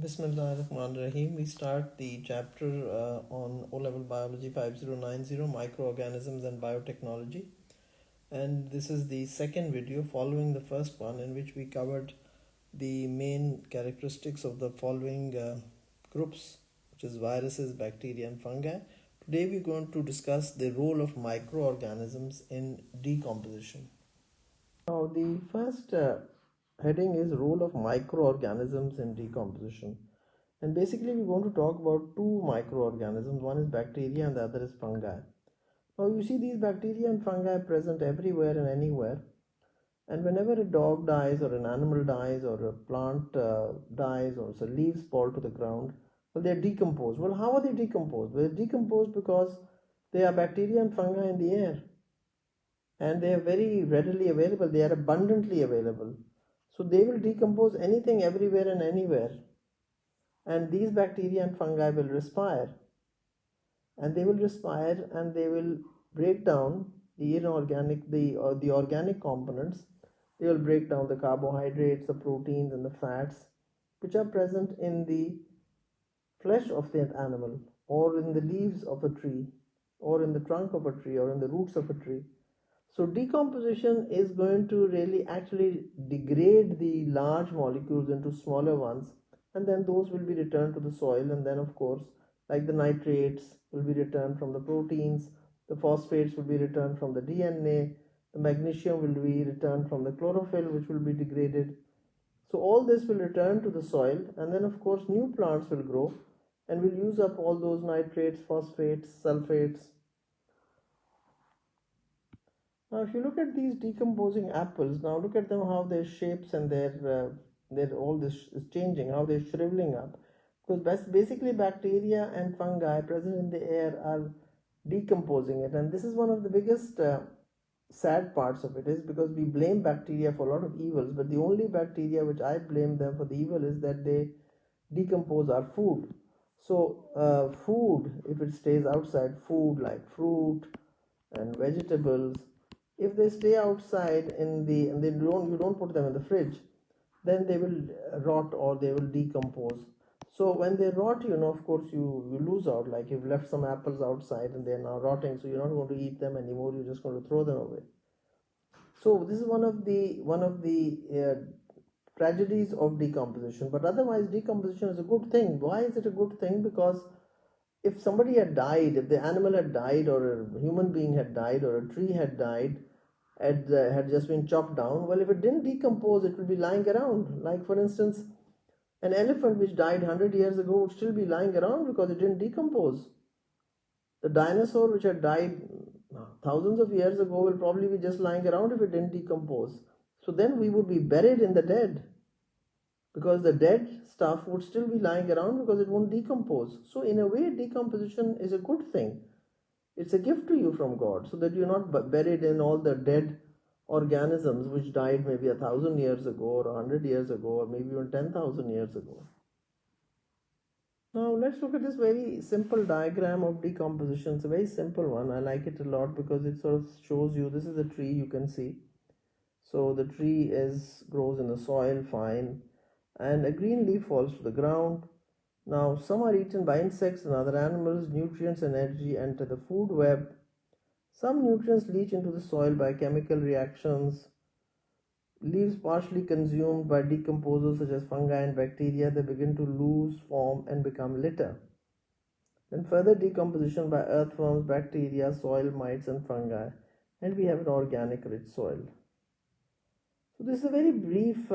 Bismillahirrahmanirrahim. We start the chapter on O-Level Biology 5090, Microorganisms and Biotechnology. And this is the second video following the first one, in which we covered the main characteristics of the following groups, which is viruses, bacteria and fungi. Today we're going to discuss the role of microorganisms in decomposition. Now, the first heading is role of microorganisms in decomposition. And basically, we're going to talk about two microorganisms. One is bacteria and the other is fungi. Now, you see these bacteria and fungi present everywhere and anywhere. And whenever a dog dies or an animal dies or a plant dies or so leaves fall to the ground, well, they're decomposed. Well, how are they decomposed? Well, they're decomposed because they are bacteria and fungi in the air, and they are very readily available. They are abundantly available. So they will decompose anything, everywhere and anywhere. And these bacteria and fungi will respire. And they will respire and they will break down the inorganic, the organic components. They will break down the carbohydrates, the proteins and the fats which are present in the flesh of that animal, or in the leaves of a tree, or in the trunk of a tree, or in the roots of a tree. So decomposition is going to really actually degrade the large molecules into smaller ones, and then those will be returned to the soil. And then of course, like the nitrates will be returned from the proteins, the phosphates will be returned from the DNA, the magnesium will be returned from the chlorophyll, which will be degraded. So all this will return to the soil, and then of course new plants will grow and will use up all those nitrates, phosphates, sulfates. Now, if you look at these decomposing apples, now look at them, how their shapes and their all this is changing, how they're shriveling up. Because basically bacteria and fungi present in the air are decomposing it, and this is one of the biggest sad parts of it, is because we blame bacteria for a lot of evils, but the only bacteria which I blame them for the evil is that they decompose our food. So food, if it stays outside, food like fruit and vegetables, if they stay outside and they don't, you don't put them in the fridge, then they will rot or they will decompose. So when they rot, of course you lose out. Like you've left some apples outside and they're now rotting, so you're not going to eat them anymore, you're just going to throw them away. So this is one of the tragedies of decomposition. But otherwise, decomposition is a good thing. Why is it a good thing? Because if somebody had died, if the animal had died, or a human being had died, or a tree had died, had just been chopped down, well, if it didn't decompose, it would be lying around. Like for instance, an elephant which died 100 years ago would still be lying around because it didn't decompose. The dinosaur which had died thousands of years ago will probably be just lying around if it didn't decompose. So then we would be buried in the dead, because the dead stuff would still be lying around because it won't decompose. So in a way, decomposition is a good thing. It's a gift to you from God, so that you're not buried in all the dead organisms which died maybe 1,000 years ago, or 100 years ago, or maybe even 10,000 years ago. Now let's look at this very simple diagram of decomposition. It's a very simple one. I like it a lot because it sort of shows you, this is a tree, you can see. So the tree grows in the soil, fine, and a green leaf falls to the ground. Now some are eaten by insects and other animals. Nutrients and energy enter the food web. Some nutrients leach into the soil by chemical reactions. Leaves partially consumed by decomposers such as fungi and bacteria, they begin to lose form and become litter. Then further decomposition by earthworms, bacteria, soil mites and fungi, and we have an organic rich soil. So this is a very brief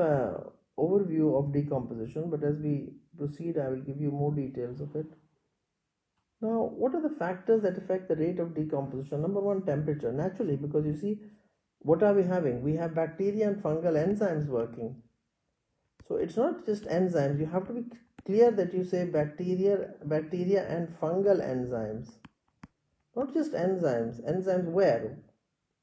overview of decomposition, but as we proceed, I will give you more details of it. Now, what are the factors that affect the rate of decomposition? Number one, temperature. Naturally, because you see, what are we having? We have bacteria and fungal enzymes working. So it's not just enzymes. You have to be clear that you say bacteria and fungal enzymes. Not just enzymes. Enzymes where?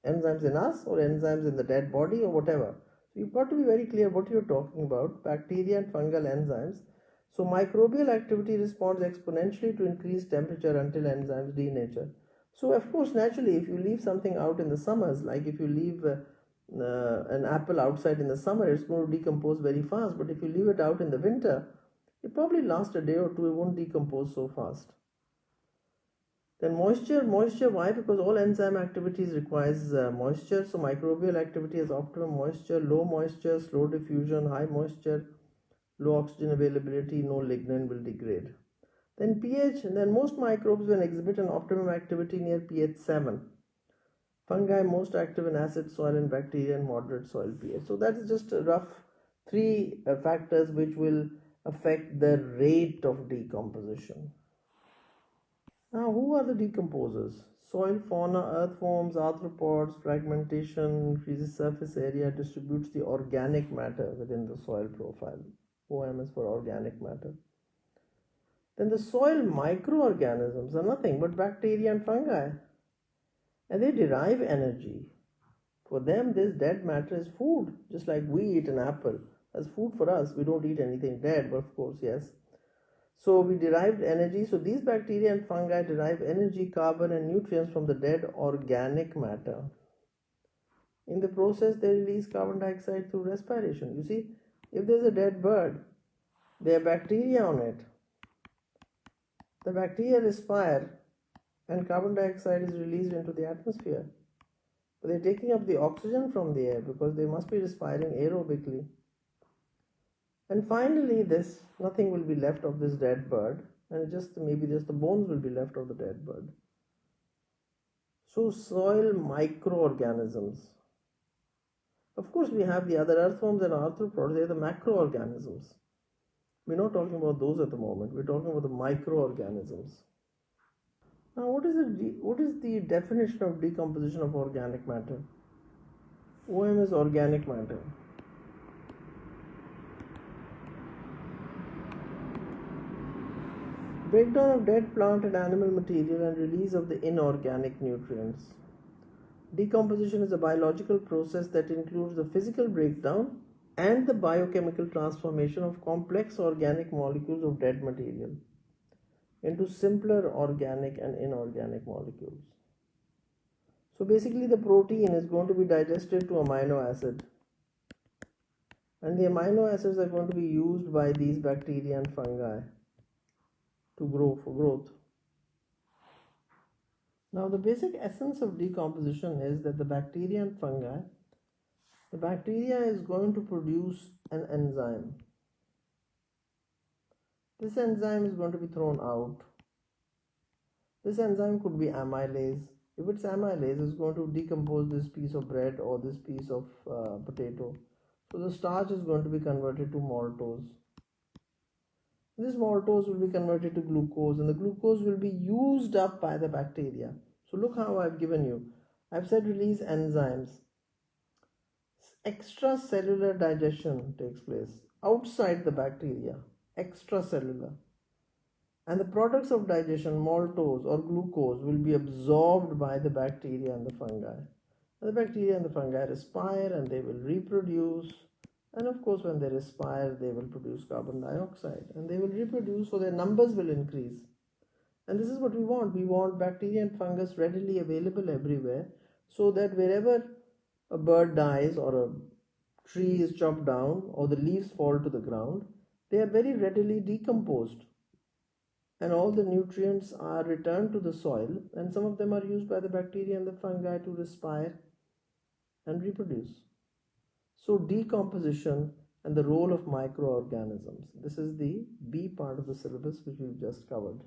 Enzymes in us, or enzymes in the dead body, or whatever. So you've got to be very clear what you're talking about. Bacteria and fungal enzymes. So microbial activity responds exponentially to increased temperature until enzymes denature. So of course, naturally, if you leave something out in the summers, like if you leave an apple outside in the summer, it's going to decompose very fast. But if you leave it out in the winter, It probably lasts a day or two, it won't decompose so fast. Then moisture, why? Because all enzyme activities requires moisture. So microbial activity has optimum moisture, low moisture, slow diffusion, high moisture, low oxygen availability, no lignin will degrade. Then pH, and then most microbes will exhibit an optimum activity near pH 7. Fungi most active in acid soil and bacteria in moderate soil pH. So that's just a rough three factors which will affect the rate of decomposition. Now, who are the decomposers? Soil fauna, earthworms, arthropods, fragmentation, increases surface area, distributes the organic matter within the soil profile. OM is for organic matter. Then the soil microorganisms are nothing but bacteria and fungi. And they derive energy. For them, this dead matter is food, just like we eat an apple as food for us. We don't eat anything dead, but of course, yes. So we derived energy. So these bacteria and fungi derive energy, carbon, and nutrients from the dead organic matter. In the process, they release carbon dioxide through respiration. You see, if there's a dead bird, there are bacteria on it. The bacteria respire, and carbon dioxide is released into the atmosphere. But they're taking up the oxygen from the air because they must be respiring aerobically. And finally, nothing will be left of this dead bird, and maybe just the bones will be left of the dead bird. So soil microorganisms. Of course, we have the other earthworms and arthropods. They're the macroorganisms. We're not talking about those at the moment. We're talking about the microorganisms. Now, what is the definition of decomposition of organic matter? OM is organic matter. Breakdown of dead plant and animal material and release of the inorganic nutrients. Decomposition is a biological process that includes the physical breakdown and the biochemical transformation of complex organic molecules of dead material into simpler organic and inorganic molecules. So basically, the protein is going to be digested to amino acid, and the amino acids are going to be used by these bacteria and fungi to grow for growth. Now, the basic essence of decomposition is that the bacteria and fungi, the bacteria is going to produce an enzyme. This enzyme is going to be thrown out. This enzyme could be amylase. If it's amylase, it's going to decompose this piece of bread or this piece of potato. So the starch is going to be converted to maltose. This maltose will be converted to glucose, and the glucose will be used up by the bacteria. So look how I've given you. I've said release enzymes. Extracellular digestion takes place outside the bacteria, extracellular. And the products of digestion, maltose or glucose, will be absorbed by the bacteria and the fungi. And the bacteria and the fungi respire and they will reproduce. And of course, when they respire, they will produce carbon dioxide and they will reproduce, so their numbers will increase. And this is what we want. We want bacteria and fungus readily available everywhere, so that wherever a bird dies or a tree is chopped down or the leaves fall to the ground, they are very readily decomposed. And all the nutrients are returned to the soil, and some of them are used by the bacteria and the fungi to respire and reproduce. So decomposition and the role of microorganisms. This is the B part of the syllabus which we've just covered.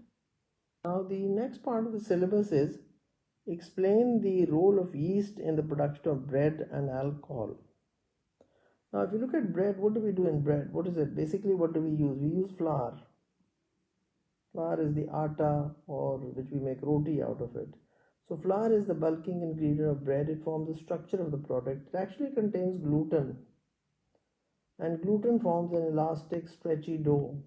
Now the next part of the syllabus is explain the role of yeast in the production of bread and alcohol. Now if you look at bread, what do we do in bread? What is it? Basically, what do we use? We use flour. Flour is the atta, or which we make roti out of it. So flour is the bulking ingredient of bread. It forms the structure of the product. It actually contains gluten, and gluten forms an elastic, stretchy dough.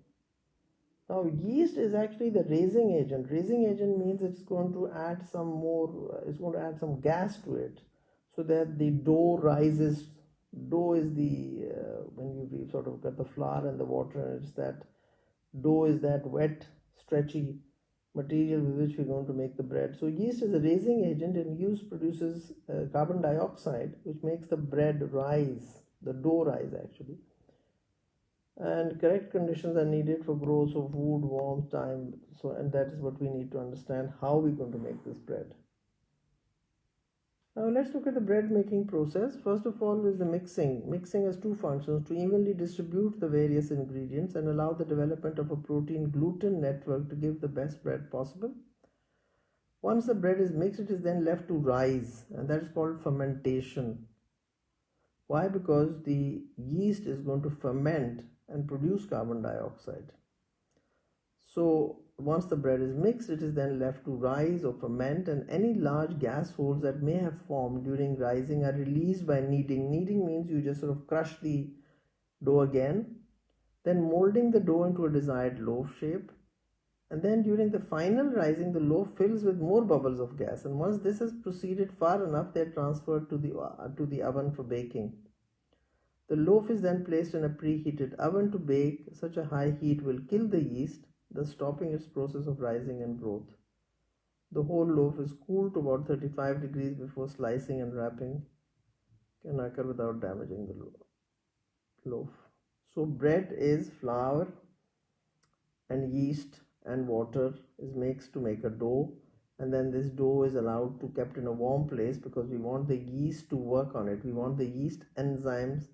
Now yeast is actually the raising agent. Raising agent means it's going to add some gas to it, so that the dough rises. Dough is when we sort of got the flour and the water, and it's that dough is that wet, stretchy material with which we're going to make the bread. So yeast is a raising agent, and yeast produces carbon dioxide, which makes the bread rise, the dough rise actually. and correct conditions are needed for growth of food, warmth, time. So, and that is what we need to understand how we're going to make this bread. Now let's look at the bread making process. First of all is the mixing. Mixing has two functions: to evenly distribute the various ingredients and allow the development of a protein gluten network to give the best bread possible. Once the bread is mixed, it is then left to rise, and that is called fermentation. Why? Because the yeast is going to ferment and produce carbon dioxide. So once the bread is mixed, it is then left to rise or ferment, and any large gas holes that may have formed during rising are released by kneading. Kneading means you just sort of crush the dough again, then molding the dough into a desired loaf shape. And then during the final rising, the loaf fills with more bubbles of gas. And once this has proceeded far enough, they are transferred to the oven for baking. The loaf is then placed in a preheated oven to bake. Such a high heat will kill the yeast, thus stopping its process of rising and growth. The whole loaf is cooled to about 35 degrees before slicing, and wrapping can occur without damaging the loaf. So bread is flour and yeast and water is mixed to make a dough, and then this dough is allowed to kept in a warm place because we want the yeast to work on it. We want the yeast enzymes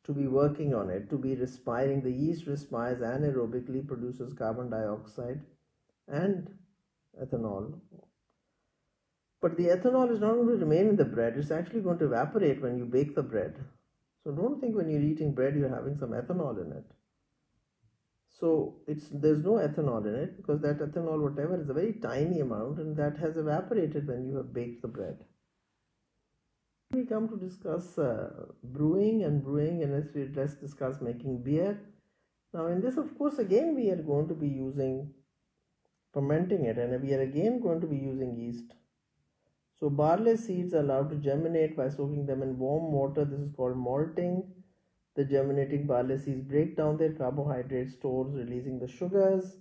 to be working on it, to be respiring. The yeast respires anaerobically, produces carbon dioxide and ethanol. But the ethanol is not going to remain in the bread, it's actually going to evaporate when you bake the bread. So don't think when you're eating bread you're having some ethanol in it. So there's no ethanol in it because that ethanol, whatever, is a very tiny amount, and that has evaporated when you have baked the bread. We come to discuss brewing, and let's discuss making beer. Now in this, of course, again we are going to be using fermenting it, and we are again going to be using yeast. So barley seeds are allowed to germinate by soaking them in warm water. This is called malting. The germinating barley seeds break down their carbohydrate stores, releasing the sugars.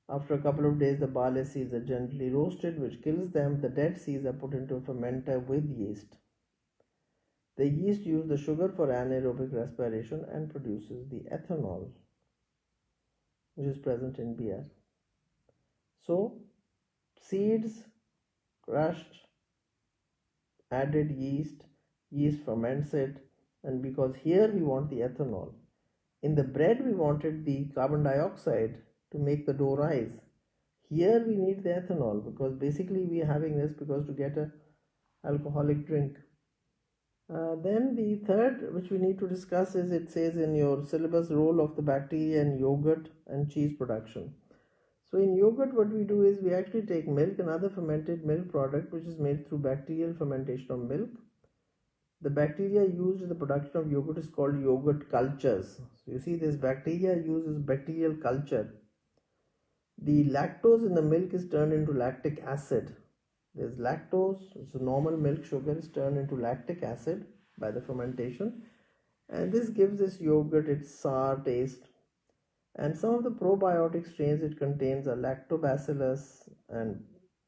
After a couple of days, the barley seeds are gently roasted, which kills them. The dead seeds are put into a fermenter with yeast. The yeast uses the sugar for anaerobic respiration and produces the ethanol, which is present in beer. So, seeds crushed, added yeast ferments it, and because here we want the ethanol. In the bread we wanted the carbon dioxide to make the dough rise. Here we need the ethanol because basically we are having this because to get a alcoholic drink. Then the third which we need to discuss is, it says in your syllabus, role of the bacteria in yogurt and cheese production. So in yogurt what we do is we actually take milk, another fermented milk product which is made through bacterial fermentation of milk. The bacteria used in the production of yogurt is called yogurt cultures. So you see this bacteria uses bacterial culture. The lactose in the milk is turned into lactic acid. There's lactose, so normal milk sugar is turned into lactic acid by the fermentation, and this gives this yogurt its sour taste. And some of the probiotic strains it contains are lactobacillus, and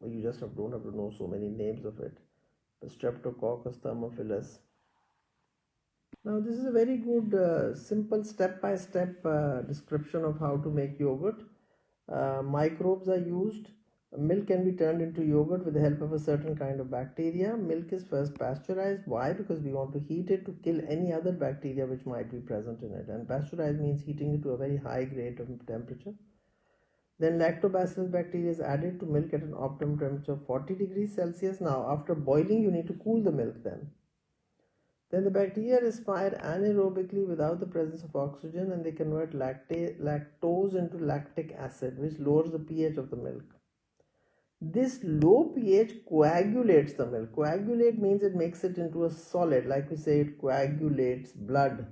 you just don't have to know so many names of it, the streptococcus thermophilus. Now this is a very good simple step-by-step description of how to make yogurt. Microbes are used. Milk can be turned into yogurt with the help of a certain kind of bacteria. Milk is first pasteurized. Why? Because we want to heat it to kill any other bacteria which might be present in it. And pasteurized means heating it to a very high grade of temperature. Then lactobacillus bacteria is added to milk at an optimum temperature of 40 degrees Celsius. Now after boiling you need to cool the milk then. Then the bacteria respire anaerobically without the presence of oxygen, and they convert lactose into lactic acid, which lowers the pH of the milk. This low pH coagulates the milk. Coagulate means it makes it into a solid, like we say it coagulates blood.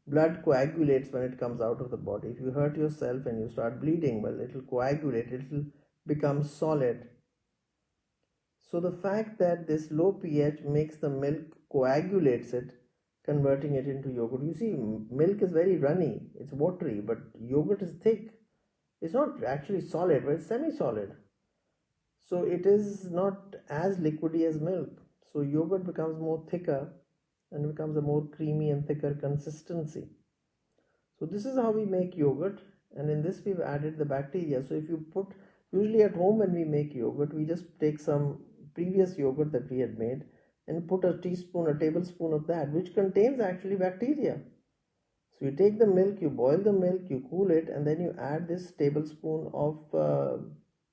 Blood coagulates when it comes out of the body. If you hurt yourself and you start bleeding, well, it will coagulate, it will become solid. So the fact that this low pH makes the milk, coagulates it, converting it into yogurt. You see, milk is very runny, it's watery, but yogurt is thick. It's not actually solid, but it's semi-solid. So it is not as liquidy as milk. So yogurt becomes more thicker and becomes a more creamy and thicker consistency. So this is how we make yogurt, and in this we've added the bacteria. So if you put, usually at home when we make yogurt, we just take some previous yogurt that we had made and put a teaspoon, a tablespoon of that, which contains actually bacteria. So you take the milk, you boil the milk, you cool it, and then you add this tablespoon of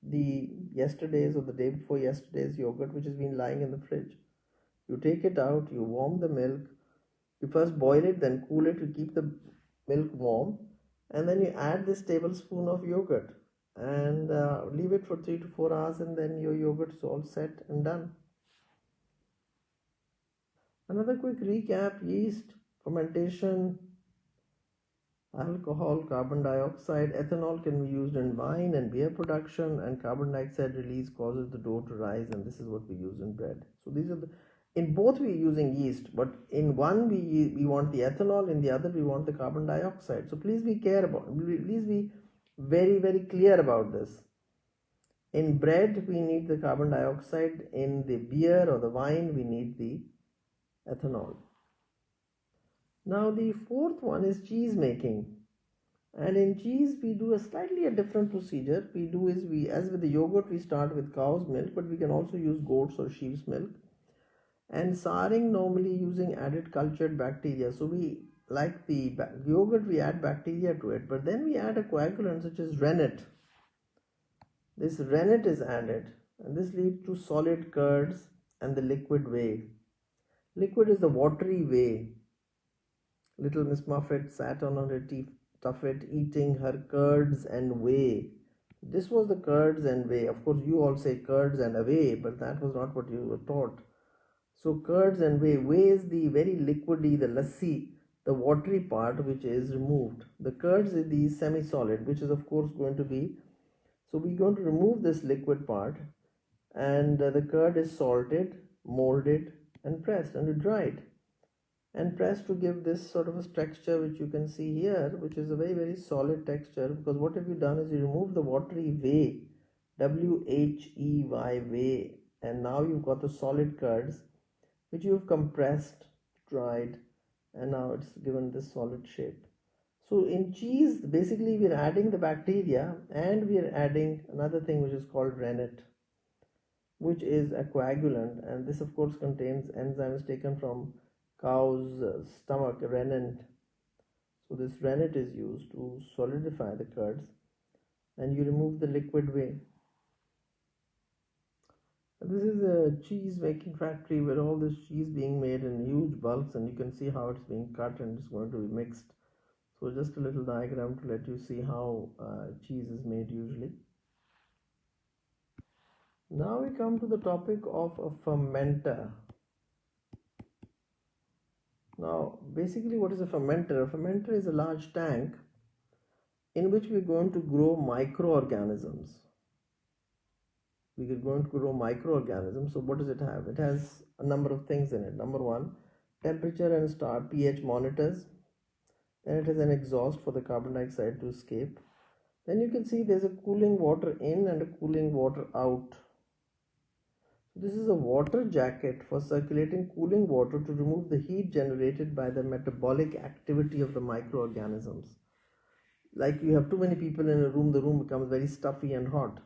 the yesterday's or the day before yesterday's yogurt, which has been lying in the fridge. You take it out, you warm the milk, you first boil it, then cool it, you keep the milk warm, and then you add this tablespoon of yogurt and leave it for 3 to 4 hours, and then your yogurt is all set and done. Another quick recap: yeast, fermentation, alcohol, carbon dioxide. Ethanol can be used in wine and beer production, and carbon dioxide release causes the dough to rise, and this is what we use in bread. So these are the, in both we're using yeast, but in one we want the ethanol, in the other we want the carbon dioxide. So please be please be very clear about this. In bread we need the carbon dioxide, in the beer or the wine we need the ethanol. Now the fourth one is cheese making. And in cheese we do a slightly different procedure. We do is, we, as with the yogurt, we start with cow's milk, but we can also use goat's or sheep's milk. And souring normally using added cultured bacteria. So we, like the yogurt, we add bacteria to it, but then we add a coagulant such as rennet. This rennet is added, and this leads to solid curds and the liquid whey. Liquid is the watery whey. Little Miss Muffet sat on her tuffet eating her curds and whey. This was the curds and whey. Of course, you all say curds and whey, but that was not what you were taught. So curds and whey. Whey is the very liquidy, the lassi, the watery part which is removed. The curds is the semi-solid, which is of course going to be, so we're going to remove this liquid part, and the curd is salted, molded and pressed and dried and pressed to give this sort of a texture which you can see here, which is a very solid texture. Because what have you done is you remove the watery whey, W-H-E-Y, whey, and now you've got the solid curds which you've compressed, dried, and now it's given this solid shape. So in cheese, basically we're adding the bacteria, and we're adding another thing which is called rennet, which is a coagulant, and this of course contains enzymes taken from cow's stomach, rennet. So this rennet is used to solidify the curds, and you remove the liquid whey. This is a cheese making factory where all this cheese being made in huge bulks, and you can see how it's being cut and it's going to be mixed. So just a little diagram to let you see how cheese is made usually. Now we come to the topic of a fermenter. Now basically, what is a fermenter? A fermenter is a large tank in which we're going to grow microorganisms. We are going to grow microorganisms. So what does it have? It has a number of things in it. Number one, temperature and pH monitors. Then it has an exhaust for the carbon dioxide to escape. Then you can see there's a cooling water in and a cooling water out. This is a water jacket for circulating cooling water to remove the heat generated by the metabolic activity of the microorganisms. Like you have too many people in a room, the room becomes very stuffy and hot.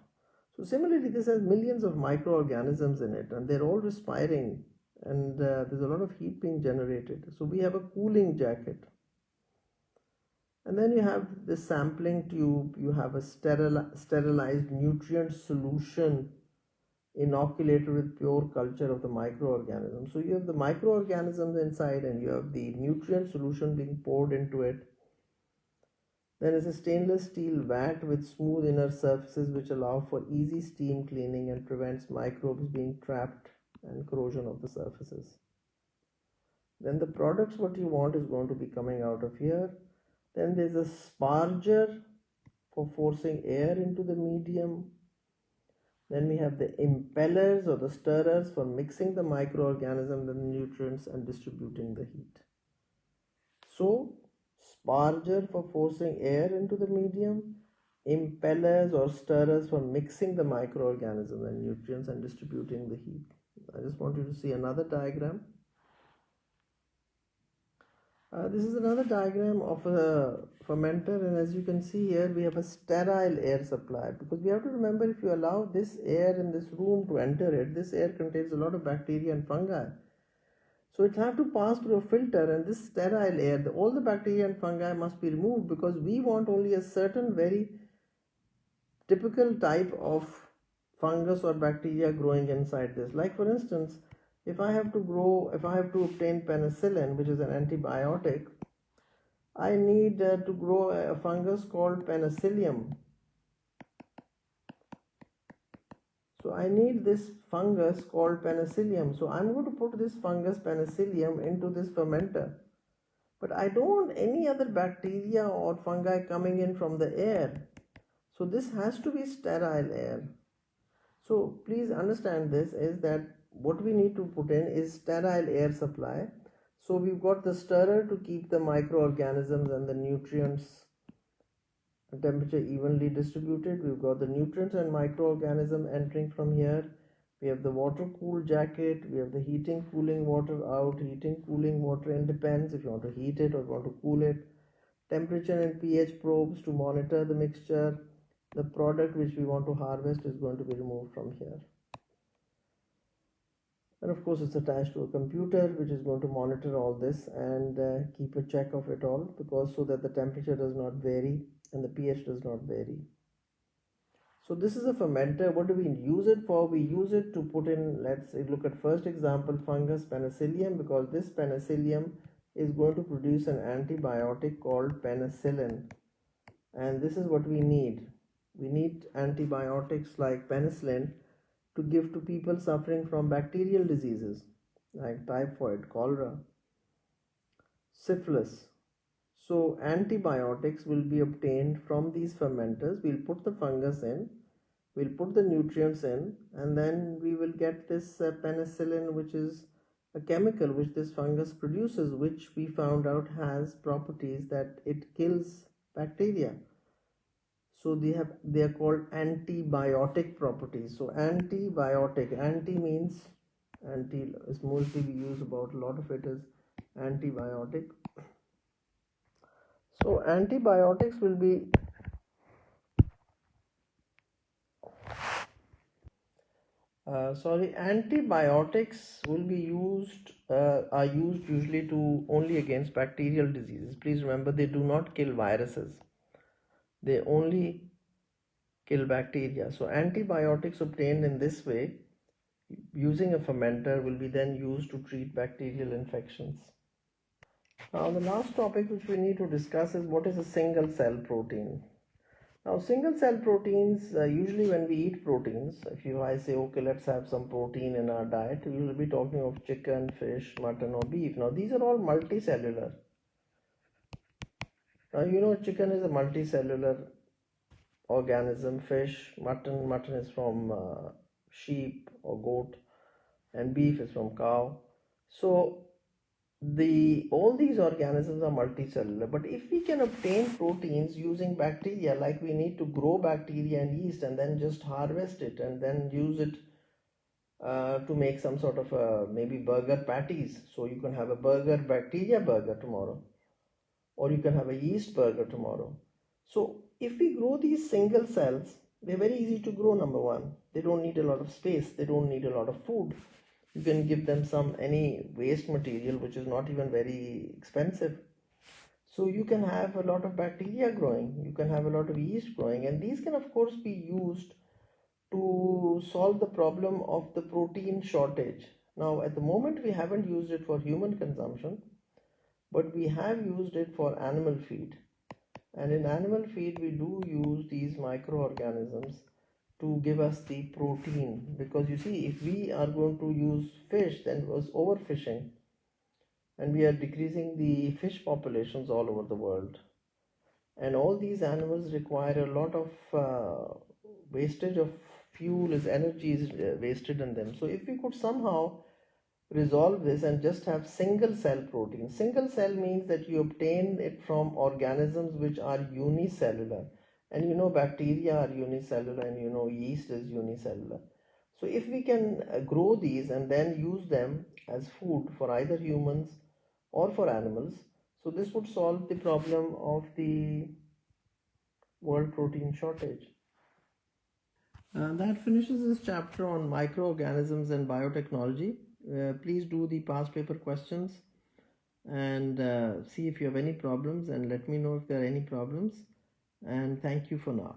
So similarly, this has millions of microorganisms in it, and they're all respiring, and there's a lot of heat being generated. So we have a cooling jacket. And then you have the sampling tube, you have a sterilized nutrient solution inoculated with pure culture of the microorganisms. So you have the microorganisms inside, and you have the nutrient solution being poured into it. There is a stainless steel vat with smooth inner surfaces which allow for easy steam cleaning and prevents microbes being trapped and corrosion of the surfaces. Then the products what you want is going to be coming out of here. Then there's a sparger for forcing air into the medium. Then we have the impellers or the stirrers for mixing the microorganisms and the nutrients and distributing the heat. So sparger for forcing air into the medium, impellers or stirrers for mixing the microorganisms and nutrients and distributing the heat. I just want you to see another diagram. This is another diagram of a fermenter, and as you can see here, we have a sterile air supply, because we have to remember, if you allow this air in this room to enter it, this air contains a lot of bacteria and fungi. So it have to pass through a filter, and this sterile air, all the bacteria and fungi must be removed, because we want only a certain very typical type of fungus or bacteria growing inside this. Like for instance, if I have to obtain penicillin, which is an antibiotic, I need to grow a fungus called penicillium. So I need this fungus called penicillium. So I'm going to put this fungus penicillium into this fermenter. But I don't want any other bacteria or fungi coming in from the air. So this has to be sterile air. So please understand this is that what we need to put in is sterile air supply. So we've got the stirrer to keep the microorganisms and the nutrients temperature evenly distributed. We've got the nutrients and microorganism entering from here. We have the water cool jacket. We have the heating cooling water out. Heating cooling water, and depends if you want to heat it or want to cool it. Temperature and pH probes to monitor the mixture. The product which we want to harvest is going to be removed from here. And of course it's attached to a computer which is going to monitor all this and keep a check of it all, because so that the temperature does not vary and the pH does not vary. So this is a fermenter. What do we use it for? We use it to put in, let's look at first example, fungus penicillium, because this penicillium is going to produce an antibiotic called penicillin, and this is what we need. We need antibiotics like penicillin to give to people suffering from bacterial diseases like typhoid, cholera, syphilis. So antibiotics will be obtained from these fermenters. We'll put the fungus in, we'll put the nutrients in, and then we will get this penicillin, which is a chemical which this fungus produces, which we found out has properties that it kills bacteria. So they are called antibiotic properties. So antibiotic, anti means anti is mostly we use about, a lot of it is antibiotic. So antibiotics will be antibiotics will be used are used usually to only against bacterial diseases. Please remember, they do not kill viruses, they only kill bacteria. So antibiotics obtained in this way using a fermenter will be then used to treat bacterial infections. Now the last topic which we need to discuss is what is a single cell protein. Now single cell proteins, usually when we eat proteins, if I say okay, let's have some protein in our diet, we will be talking of chicken, fish, mutton or beef. Now these are all multicellular. Now chicken is a multicellular organism. Fish, mutton is from sheep or goat, and beef is from cow. So all these organisms are multicellular. But if we can obtain proteins using bacteria, like we need to grow bacteria and yeast and then just harvest it and then use it to make some sort of maybe burger patties. So you can have a bacteria burger tomorrow, or you can have a yeast burger tomorrow. So if we grow these single cells, they're very easy to grow. Number one, they don't need a lot of space, they don't need a lot of food. You can give them any waste material which is not even very expensive. So you can have a lot of bacteria growing, you can have a lot of yeast growing, and these can of course be used to solve the problem of the protein shortage. Now at the moment we haven't used it for human consumption, but we have used it for animal feed. And in animal feed we do use these microorganisms to give us the protein, because you see, if we are going to use fish, then it was overfishing and we are decreasing the fish populations all over the world, and all these animals require a lot of wastage of fuel, is energy is wasted in them. So if we could somehow resolve this and just have single cell protein. Single cell means that you obtain it from organisms which are unicellular, and bacteria are unicellular, and yeast is unicellular. So if we can grow these and then use them as food for either humans or for animals, So this would solve the problem of the world protein shortage. That finishes this chapter on microorganisms and biotechnology. Please do the past paper questions and see if you have any problems, and let me know if there are any problems. And thank you for now.